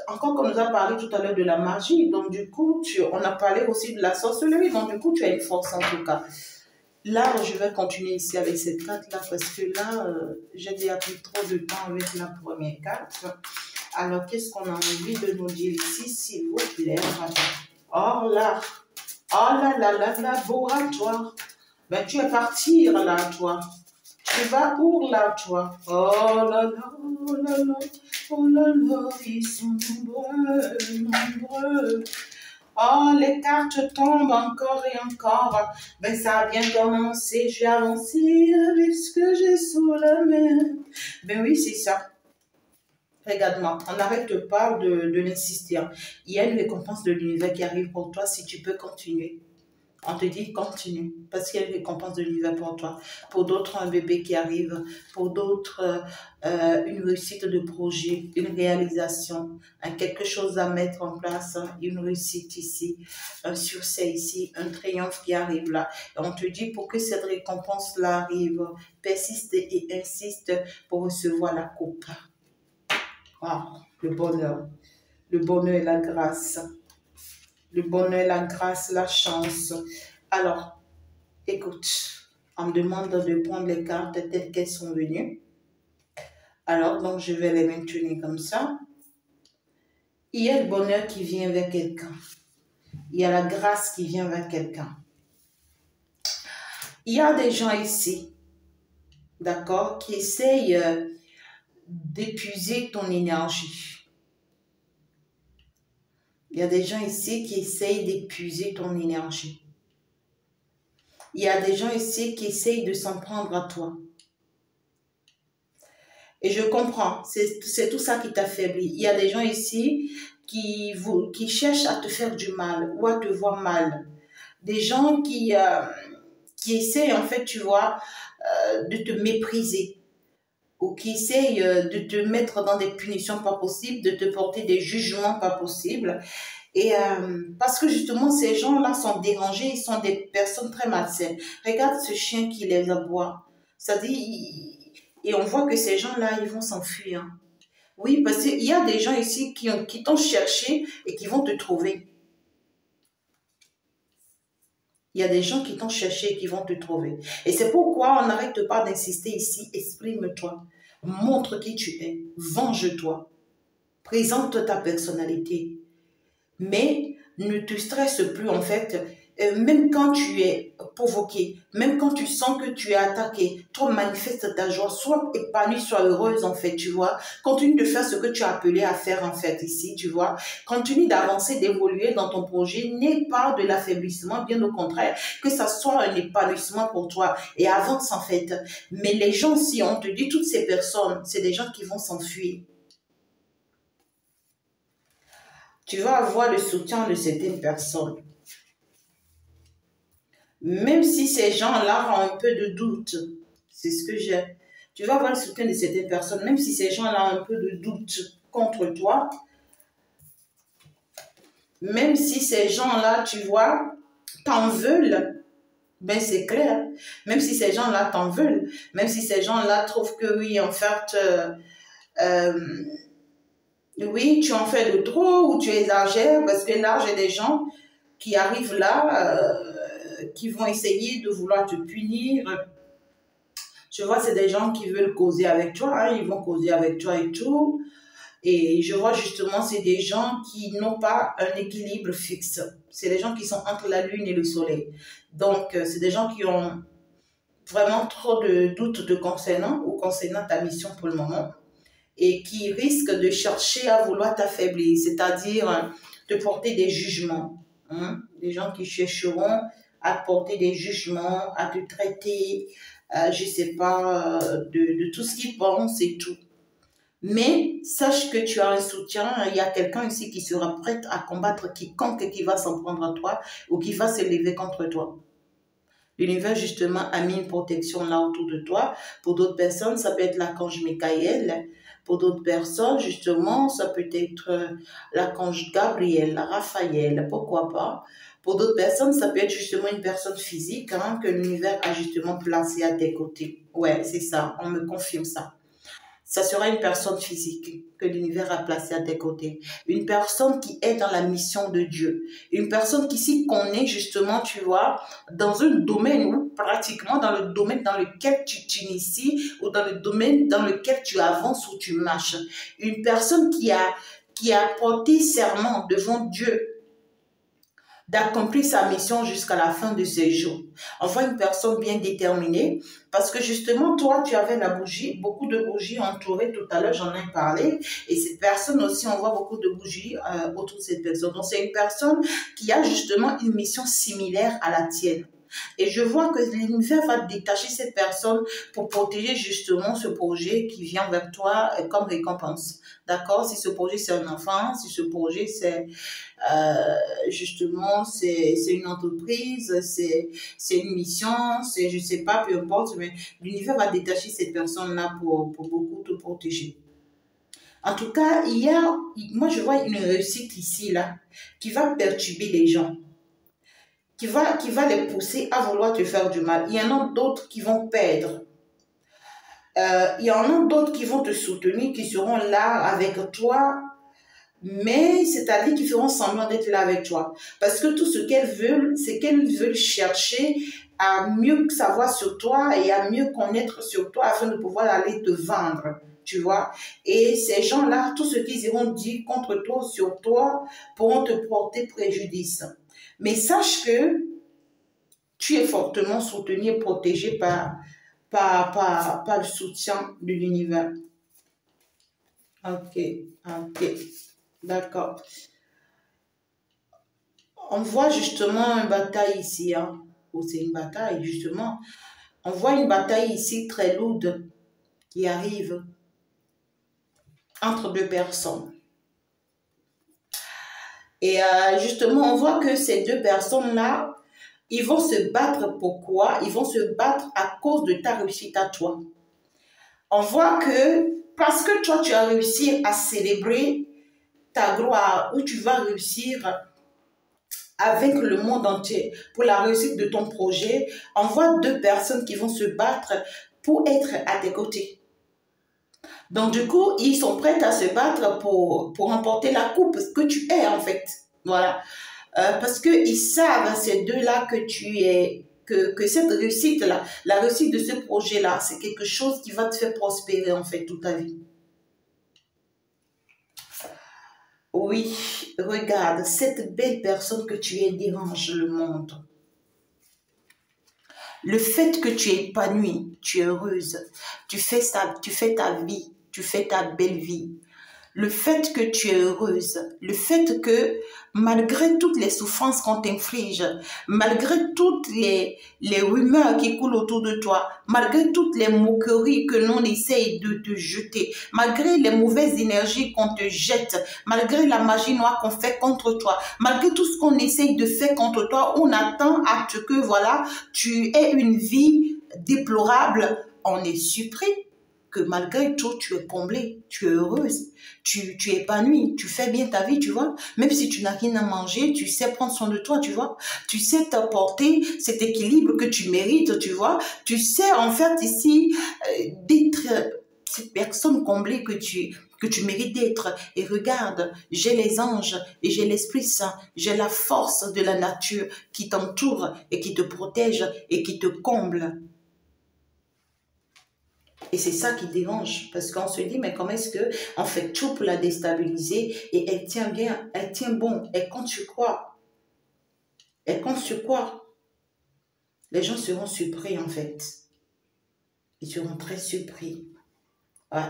encore comme nous a parlé tout à l'heure de la magie, donc du coup, on a parlé aussi de la sorcellerie, donc du coup, tu as une force en tout cas. Là, je vais continuer ici avec cette carte-là parce que là, j'ai déjà pris trop de temps avec la première carte. Alors, qu'est-ce qu'on a envie de nous dire ici, s'il vous plaît? Oh là, laboratoire. Ben, tu es parti là, toi. Tu vas où là, toi? Oh là là, oh là là, oh là là, ils sont nombreux, nombreux. Oh, les cartes tombent encore et encore. Ben, ça a bien commencé. Je vais avancer avec ce que j'ai sous la main. Ben oui, c'est ça. Regarde-moi, on n'arrête pas de l'insister. Il y a une récompense de l'univers qui arrive pour toi si tu peux continuer. On te dit continue, parce qu'il y a une récompense de l'univers pour toi. Pour d'autres, un bébé qui arrive. Pour d'autres, une réussite de projet, une réalisation, quelque chose à mettre en place, une réussite ici, un succès ici, un triomphe qui arrive là. Et on te dit pour que cette récompense-là arrive, persiste et insiste pour recevoir la coupe. Ah, le bonheur et la grâce. Le bonheur, la grâce, la chance. Alors, écoute, on me demande de prendre les cartes telles qu'elles sont venues. Alors, donc, je vais les maintenir comme ça. Il y a le bonheur qui vient vers quelqu'un. Il y a la grâce qui vient vers quelqu'un. Il y a des gens ici, d'accord, qui essayent d'épuiser ton énergie. Il y a des gens ici qui essayent d'épuiser ton énergie. Il y a des gens ici qui essayent de s'en prendre à toi. Et je comprends, c'est tout ça qui t'affaiblit. Il y a des gens ici qui cherchent à te faire du mal ou à te voir mal. Des gens qui essayent, en fait, tu vois, de te mépriser ou qui essayent de te mettre dans des punitions pas possibles, de te porter des jugements pas possibles. Et parce que justement, ces gens-là sont dérangés, ils sont des personnes très malsaines. Regarde ce chien qui les aboie. Ça dit, et on voit que ces gens-là, ils vont s'enfuir. Oui, parce qu'il y a des gens ici qui t'ont cherché et qui vont te trouver. Il y a des gens qui t'ont cherché et qui vont te trouver. Et c'est pourquoi on n'arrête pas d'insister ici. Exprime-toi. Montre qui tu es. Venge-toi. Présente ta personnalité. Mais ne te stresse plus en fait. Même quand tu es provoqué, même quand tu sens que tu es attaqué, toi manifeste ta joie, sois épanouie, sois heureuse en fait, tu vois. Continue de faire ce que tu as appelé à faire en fait ici, tu vois. Continue d'avancer, d'évoluer dans ton projet. N'aie pas de l'affaiblissement, bien au contraire, que ça soit un épanouissement pour toi et avance en fait. Mais les gens, si on te dit toutes ces personnes, c'est des gens qui vont s'enfuir. Tu vas avoir le soutien de certaines personnes. Même si ces gens-là ont un peu de doute, c'est ce que j'ai. Tu vas avoir le soutien de certaines personnes, même si ces gens-là ont un peu de doute contre toi. Même si ces gens-là, tu vois, t'en veulent, ben c'est clair. Même si ces gens-là t'en veulent, même si ces gens-là trouvent que oui, en fait, Euh, oui, tu en fais de trop ou tu exagères parce que là, j'ai des gens qui arrivent là, qui vont essayer de vouloir te punir. Je vois, c'est des gens qui veulent causer avec toi, hein, ils vont causer avec toi et tout. Et je vois justement, c'est des gens qui n'ont pas un équilibre fixe. C'est des gens qui sont entre la lune et le soleil. Donc, c'est des gens qui ont vraiment trop de doutes te concernant ou concernant ta mission pour le moment et qui risquent de chercher à vouloir t'affaiblir, c'est-à-dire te porter des jugements. Hein? Des gens qui chercheront à te porter des jugements, à te traiter, je ne sais pas, de tout ce qu'ils pensent et tout. Mais sache que tu as un soutien, il y a quelqu'un ici qui sera prêt à combattre quiconque qui va s'en prendre à toi ou qui va se lever contre toi. L'univers, justement, a mis une protection là autour de toi. Pour d'autres personnes, ça peut être l'archange Michael. Pour d'autres personnes, justement, ça peut être l'archange Gabriel, Raphaël, pourquoi pas. Pour d'autres personnes, ça peut être justement une personne physique hein, que l'univers a justement placée à tes côtés. Ouais, c'est ça, on me confirme ça. Ça sera une personne physique que l'univers a placée à tes côtés. Une personne qui est dans la mission de Dieu. Une personne qui s'y connaît justement, tu vois, dans un domaine ou pratiquement dans le domaine dans lequel tu t'inities ou dans le domaine dans lequel tu avances ou tu marches. Une personne qui a porté serment devant Dieu d'accomplir sa mission jusqu'à la fin de ses jours. On voit une personne bien déterminée parce que justement, toi, tu avais la bougie, beaucoup de bougies entourées tout à l'heure, j'en ai parlé. Et cette personne aussi, on voit beaucoup de bougies autour de cette personne. Donc, c'est une personne qui a justement une mission similaire à la tienne. Et je vois que l'univers va détacher cette personne pour protéger justement ce projet qui vient vers toi comme récompense. D'accord? Si ce projet c'est un enfant, si ce projet c'est justement c'est une entreprise, c'est une mission, c'est je sais pas, peu importe, mais l'univers va détacher cette personne-là pour beaucoup te protéger. En tout cas, moi je vois une réussite ici, là, qui va perturber les gens qui va les pousser à vouloir te faire du mal. Il y en a d'autres qui vont perdre. Il y en a d'autres qui vont te soutenir, qui seront là avec toi, mais c'est-à-dire qu'ils feront semblant d'être là avec toi. Parce que tout ce qu'elles veulent, c'est qu'elles veulent chercher à mieux savoir sur toi et à mieux connaître sur toi afin de pouvoir aller te vendre. Tu vois? Et ces gens-là, tout ce qu'ils iront dire contre toi, sur toi, pourront te porter préjudice. Mais sache que tu es fortement soutenu et protégé par le soutien de l'univers. Ok, ok, d'accord. On voit justement une bataille ici, hein. Oh, c'est une bataille, justement. On voit une bataille ici très lourde qui arrive entre deux personnes. Et justement, on voit que ces deux personnes-là, ils vont se battre pourquoi? Ils vont se battre à cause de ta réussite à toi. On voit que parce que toi, tu as réussi à célébrer ta gloire, ou tu vas réussir avec le monde entier pour la réussite de ton projet, on voit deux personnes qui vont se battre pour être à tes côtés. Donc, du coup, ils sont prêts à se battre pour remporter la coupe que tu es, en fait. Voilà. Parce qu'ils savent, ces deux-là, que tu es, que cette réussite-là, la réussite de ce projet-là, c'est quelque chose qui va te faire prospérer, en fait, toute ta vie. Oui, regarde, cette belle personne que tu es dérange le monde. Le fait que tu es épanouie, tu es heureuse, tu fais ta vie, tu fais ta belle vie. Le fait que tu es heureuse, le fait que malgré toutes les souffrances qu'on t'inflige, malgré toutes les rumeurs qui coulent autour de toi, malgré toutes les moqueries que l'on essaye de te jeter, malgré les mauvaises énergies qu'on te jette, malgré la magie noire qu'on fait contre toi, malgré tout ce qu'on essaye de faire contre toi, on attend à ce que voilà, tu aies une vie déplorable, on est surpris que malgré tout, tu es comblée, tu es heureuse, tu es épanouie, tu fais bien ta vie, tu vois. Même si tu n'as rien à manger, tu sais prendre soin de toi, tu vois. Tu sais t'apporter cet équilibre que tu mérites, tu vois. Tu sais en fait ici d'être cette personne comblée que tu mérites d'être. Et regarde, j'ai les anges et j'ai l'Esprit Saint, j'ai la force de la nature qui t'entoure et qui te protège et qui te comble. Et c'est ça qui dérange, parce qu'on se dit, mais comment est-ce qu'on fait tout pour la déstabiliser et elle tient bien, elle tient bon, elle compte sur quoi? Elle compte sur quoi? Les gens seront surpris en fait. Ils seront très surpris. Ouais.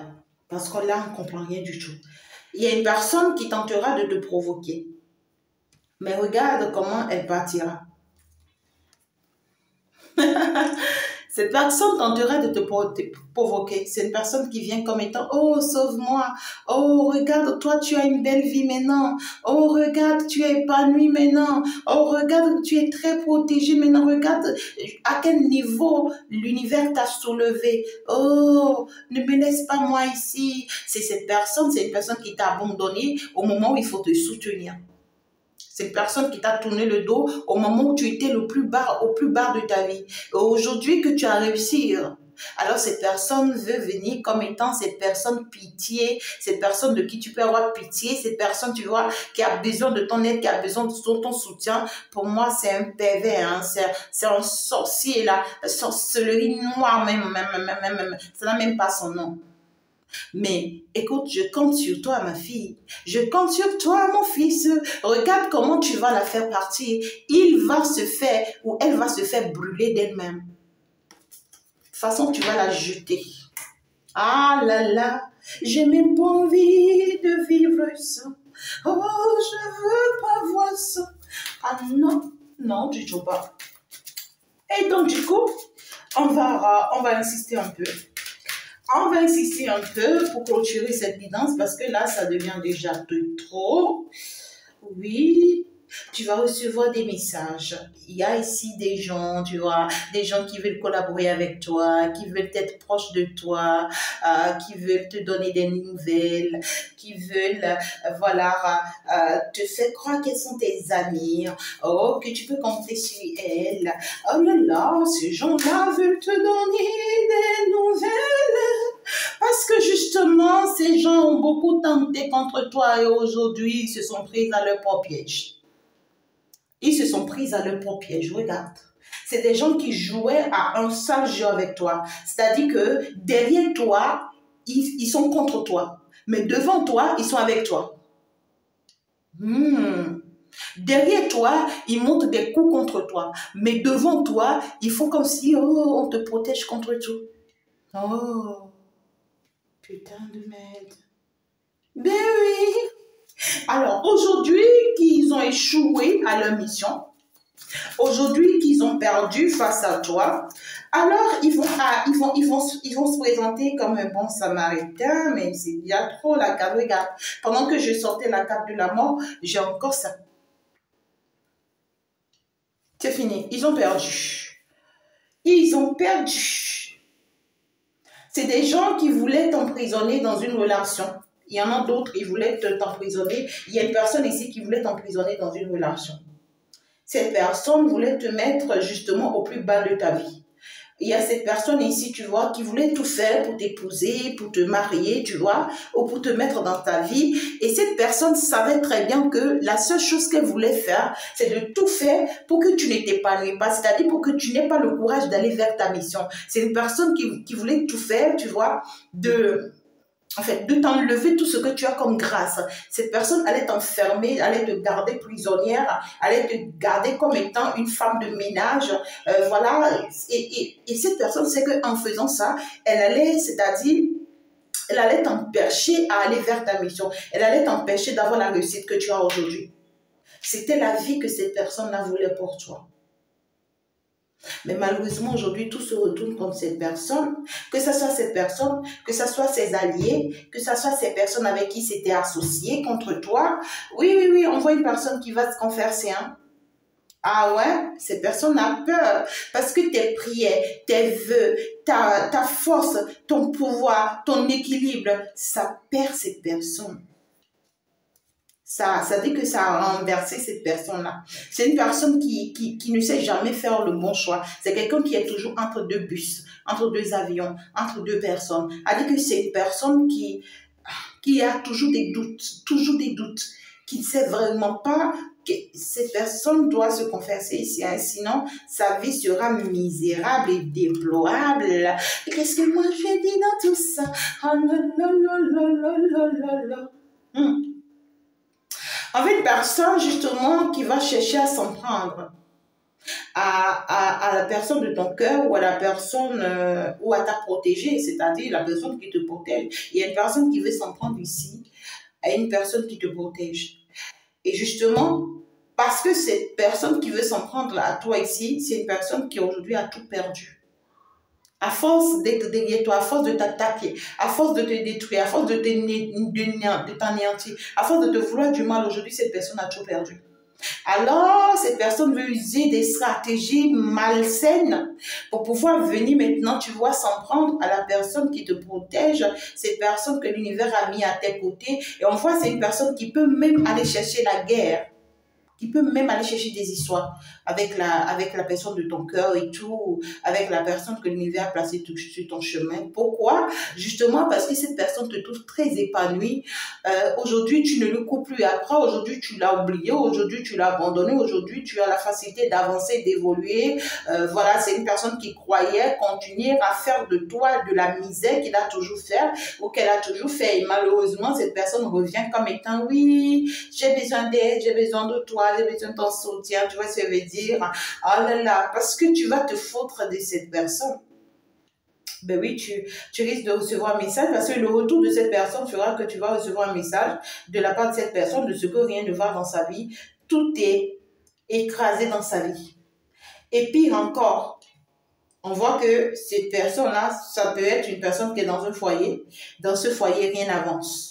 Parce que là, on ne comprend rien du tout. Il y a une personne qui tentera de te provoquer. Mais regarde comment elle partira. Cette personne tentera de te provoquer. C'est une personne qui vient comme étant, oh, sauve-moi. Oh, regarde, toi, tu as une belle vie maintenant. Oh, regarde, tu es épanoui maintenant. Oh, regarde, tu es très protégé maintenant. Regarde à quel niveau l'univers t'a soulevé. Oh, ne me laisse pas moi ici. C'est cette personne, c'est une personne qui t'a abandonné au moment où il faut te soutenir. C'est une personne qui t'a tourné le dos au moment où tu étais au plus bas de ta vie. Et aujourd'hui que tu as réussi, alors cette personne veut venir comme étant cette personne pitié, cette personne de qui tu peux avoir pitié, cette personne, tu vois, qui a besoin de ton aide, qui a besoin de ton soutien. Pour moi, c'est un pervers, hein, c'est un sorcier, là, sorcellerie noire, ça n'a même pas son nom. Mais écoute, je compte sur toi, ma fille. Je compte sur toi, mon fils. Regarde comment tu vas la faire partir. Il va se faire ou elle va se faire brûler d'elle-même. De toute façon, tu vas la jeter. Ah là là, j'ai même pas envie de vivre ça. Oh, je veux pas voir ça. Ah non, non, du tout pas. Et donc, du coup, on va insister un peu. On va insister un peu pour clôturer cette guidance parce que là, ça devient déjà de trop. Oui, tu vas recevoir des messages. Il y a ici des gens, tu vois, des gens qui veulent collaborer avec toi, qui veulent être proches de toi, qui veulent te donner des nouvelles, qui veulent, te faire croire qu'elles sont tes amies, oh, que tu peux compter sur elles. Oh là là, ces gens-là veulent te donner des nouvelles. Parce que justement, ces gens ont beaucoup tenté contre toi et aujourd'hui, ils se sont pris à leur propre piège. Ils se sont pris à leur propre piège, regarde. C'est des gens qui jouaient à un sale jeu avec toi. C'est-à-dire que derrière toi, ils sont contre toi. Mais devant toi, ils sont avec toi. Derrière toi, ils montent des coups contre toi. Mais devant toi, ils font comme si, oh, on te protège contre tout. Oh, putain de merde. Ben oui. Alors, aujourd'hui qu'ils ont échoué à leur mission, aujourd'hui qu'ils ont perdu face à toi, alors ils vont se présenter comme un bon samaritain, mais il y a trop la carte. Regarde, pendant que je sortais la carte de la mort, j'ai encore ça. C'est fini, ils ont perdu. Ils ont perdu. C'est des gens qui voulaient t'emprisonner dans une relation. Il y en a d'autres, ils voulaient t'emprisonner. Il y a une personne ici qui voulait t'emprisonner dans une relation. Cette personne voulait te mettre justement au plus bas de ta vie. Il y a cette personne ici, tu vois, qui voulait tout faire pour t'épouser, pour te marier, tu vois, ou pour te mettre dans ta vie. Et cette personne savait très bien que la seule chose qu'elle voulait faire, c'est de tout faire pour que tu ne t'épanouisses pas, c'est-à-dire pour que tu n'aies pas le courage d'aller vers ta mission. C'est une personne qui voulait tout faire, tu vois, de t'enlever tout ce que tu as comme grâce. Cette personne allait t'enfermer, allait te garder prisonnière, allait te garder comme étant une femme de ménage, voilà. Et cette personne sait qu'en faisant ça, elle allait t'empêcher à aller vers ta mission. Elle allait t'empêcher d'avoir la réussite que tu as aujourd'hui. C'était la vie que cette personne-là voulait pour toi. Mais malheureusement, aujourd'hui, tout se retourne contre cette personne, que ce soit cette personne, que ce soit ses alliés, que ce soit ces personnes avec qui c'était associé contre toi. Oui, on voit une personne qui va se confesser, hein. Ah ouais, cette personne a peur parce que tes prières, tes vœux, ta force, ton pouvoir, ton équilibre, ça perd cette personne. Ça dit que ça a renversé cette personne-là. C'est une personne qui ne sait jamais faire le bon choix. C'est quelqu'un qui est toujours entre deux bus, entre deux avions, entre deux personnes. Elle dit que c'est une personne qui a toujours des doutes, qui ne sait vraiment pas que cette personne doit se confesser ici, hein, sinon sa vie sera misérable et déplorable. Et qu'est-ce que moi je dis dans tout ça? Oh là là là là là là là là. En fait, une personne justement qui va chercher à s'en prendre à la personne de ton cœur ou à la personne ou à ta protégée, c'est-à-dire la personne qui te protège. Il y a une personne qui veut s'en prendre ici à une personne qui te protège. Et justement, parce que cette personne qui veut s'en prendre à toi ici, c'est une personne qui aujourd'hui a tout perdu. À force d'être derrière toi, à force de t'attaquer, à force de te détruire, à force de t'anéantir, à force de te vouloir du mal, aujourd'hui, cette personne a tout perdu. Alors, cette personne veut user des stratégies malsaines pour pouvoir venir maintenant, tu vois, s'en prendre à la personne qui te protège, cette personne que l'univers a mis à tes côtés. Et on voit, c'est une personne qui peut même aller chercher la guerre, qui peut même aller chercher des histoires avec la personne de ton cœur et tout, avec la personne que l'univers a placée sur ton chemin. Pourquoi? Justement parce que cette personne te trouve très épanouie. Aujourd'hui, tu ne le coupes plus après. Aujourd'hui, tu l'as oublié. Aujourd'hui, tu l'as abandonné. Aujourd'hui, tu as la facilité d'avancer, d'évoluer. Voilà, c'est une personne qui croyait continuer à faire de toi de la misère qu'il a toujours fait ou qu'elle a toujours fait. Et malheureusement, cette personne revient comme étant, oui, j'ai besoin d'aide, j'ai besoin de toi, j'ai besoin de ton soutien, tu vois ce que je veux dire. Oh là là, parce que tu vas te foutre de cette personne. Ben oui, tu risques de recevoir un message parce que le retour de cette personne fera que tu vas recevoir un message de la part de cette personne de ce que rien ne va dans sa vie. Tout est écrasé dans sa vie. Et pire encore, on voit que cette personne-là, ça peut être une personne qui est dans un foyer. Dans ce foyer, rien n'avance.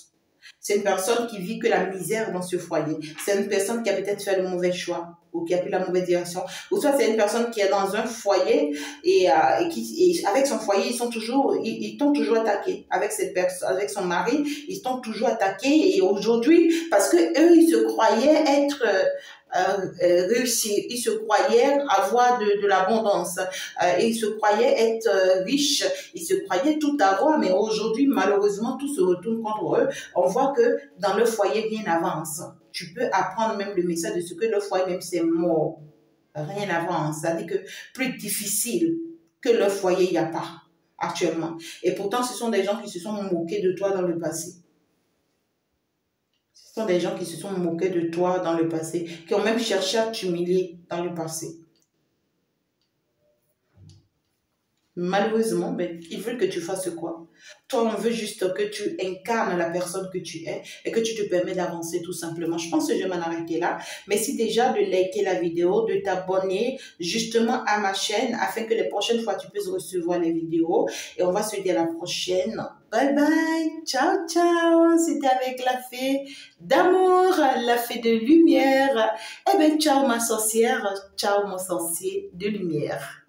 C'est une personne qui vit que la misère dans ce foyer. C'est une personne qui a peut-être fait le mauvais choix ou qui a pris la mauvaise direction. Ou soit c'est une personne qui est dans un foyer et avec son foyer, ils t'ont toujours attaqué. Avec cette personne, avec son mari, ils t'ont toujours attaqué. Et aujourd'hui, parce que eux, ils se croyaient être réussir, ils se croyaient avoir de l'abondance, ils se croyaient être riches, ils se croyaient tout avoir, mais aujourd'hui, malheureusement, tout se retourne contre eux. On voit que dans le foyer, rien n'avance. Tu peux apprendre même le message de ce que le foyer, même c'est mort, rien n'avance. C'est-à-dire que plus difficile que le foyer, il n'y a pas actuellement. Et pourtant, ce sont des gens qui se sont moqués de toi dans le passé. Ce sont des gens qui se sont moqués de toi dans le passé, qui ont même cherché à t'humilier dans le passé. Malheureusement, ben, ils veulent que tu fasses quoi? Toi, on veut juste que tu incarnes la personne que tu es et que tu te permets d'avancer tout simplement. Je pense que je vais m'en arrêter là. Merci déjà de liker la vidéo, de t'abonner justement à ma chaîne afin que les prochaines fois, tu puisses recevoir les vidéos. Et on va se dire à la prochaine. Bye bye. Ciao, ciao. C'était avec la fée d'amour, la fée de lumière. Eh bien, ciao ma sorcière. Ciao mon sorcier de lumière.